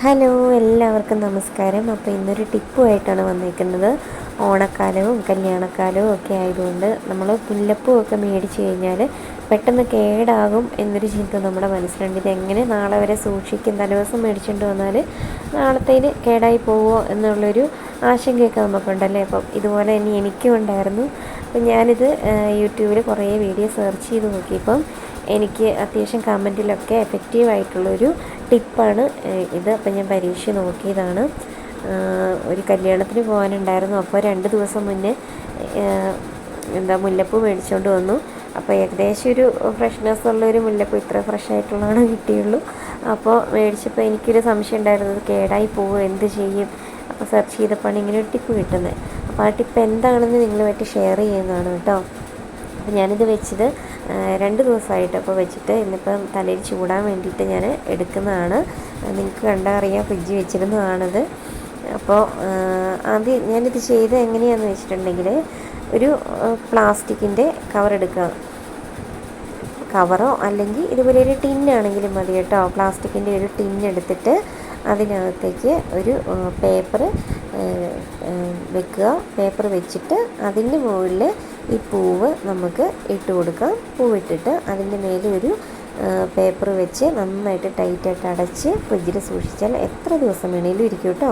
Hello, എല്ലാവർക്കും നമസ്കാരം. അപ്പോൾ ഇന്നൊരു ടിപ്പുമായിട്ടാണ് വന്നിരിക്കുന്നത്. ഓണക്കാലവും കല്യാണക്കാലവും ഒക്കെ ആയതുകൊണ്ട് നമ്മൾ മുല്ലപ്പൂ ഒക്കെ മേടിച്ച് കഴിഞ്ഞാൽ പെട്ടെന്ന് കേടാകും എന്നൊരു ചിന്ത നമ്മുടെ മനസ്സിലുണ്ട്. ഇതെങ്ങനെ നാളെ വരെ സൂക്ഷിക്കും, തലേദിവസം മേടിച്ചുകൊണ്ട് വന്നാൽ നാളത്തേന് കേടായി പോവുമോ എന്നുള്ളൊരു ആശങ്കയൊക്കെ നമുക്കുണ്ടല്ലേ. അപ്പം ഇതുപോലെ ഇനി എനിക്കും ഉണ്ടായിരുന്നു. അപ്പം ഞാനിത് യൂട്യൂബിൽ കുറേ വീഡിയോ സെർച്ച് ചെയ്ത് നോക്കിയപ്പം എനിക്ക് അത്യാവശ്യം കമൻറ്റിലൊക്കെ എഫക്റ്റീവായിട്ടുള്ളൊരു ടിപ്പാണ് ഇത്. അപ്പം ഞാൻ പരീക്ഷ നോക്കിയതാണ്. ഒരു കല്യാണത്തിന് പോകാനുണ്ടായിരുന്നു. അപ്പോൾ 2 ദിവസം മുന്നേ മുല്ലപ്പൂ മേടിച്ചുകൊണ്ട് വന്നു. അപ്പോൾ ഏകദേശം ഒരു ഫ്രഷ്നെസ് ഉള്ളൊരു മുല്ലപ്പൂ, ഇത്ര ഫ്രഷായിട്ടുള്ളതാണ് കിട്ടിയുള്ളൂ. അപ്പോൾ മേടിച്ചപ്പോൾ എനിക്കൊരു സംശയം ഉണ്ടായിരുന്നത് കേടായി പോകുമോ, എന്ത് ചെയ്യും. അപ്പോൾ സെർച്ച് ചെയ്തപ്പോഴാണ് ഇങ്ങനെ ഒരു ടിപ്പ് കിട്ടുന്നത്. അപ്പോൾ ആ ടിപ്പ് എന്താണെന്ന് നിങ്ങളുമായിട്ട് ഷെയർ ചെയ്യുന്നതാണ് കേട്ടോ. അപ്പോൾ ഞാനിത് വെച്ചത് 2 ദിവസമായിട്ട്. അപ്പോൾ വെച്ചിട്ട് ഇന്നിപ്പം തലയിൽ ചൂടാൻ വേണ്ടിയിട്ട് ഞാൻ എടുക്കുന്നതാണ്. നിങ്ങൾക്ക് കണ്ടാൽ അറിയാം, ഫ്രിഡ്ജ് വെച്ചിരുന്നതാണത്. അപ്പോൾ ആദ്യം ഞാനിത് ചെയ്ത് എങ്ങനെയാണെന്ന് വെച്ചിട്ടുണ്ടെങ്കിൽ, ഒരു പ്ലാസ്റ്റിക്കിൻ്റെ കവർ എടുക്കുക. കവറോ അല്ലെങ്കിൽ ഇതുപോലെ ഒരു ടിന്നാണെങ്കിലും മതി കേട്ടോ. പ്ലാസ്റ്റിക്കിൻ്റെ ഒരു ടിന്നെടുത്തിട്ട് അതിനകത്തേക്ക് ഒരു പേപ്പർ വെക്കുക. പേപ്പർ വെച്ചിട്ട് അതിൻ്റെ മുകളിൽ ഈ പൂവ് നമുക്ക് ഇട്ട് കൊടുക്കാം. പൂവിട്ടിട്ട് അതിൻ്റെ മേലെ ഒരു പേപ്പർ വെച്ച് നന്നായിട്ട് ടൈറ്റായിട്ട് അടച്ച് ഫ്രിഡ്ജിൽ സൂക്ഷിച്ചാൽ എത്ര ദിവസം വേണമെങ്കിലും ഇരിക്കും കേട്ടോ.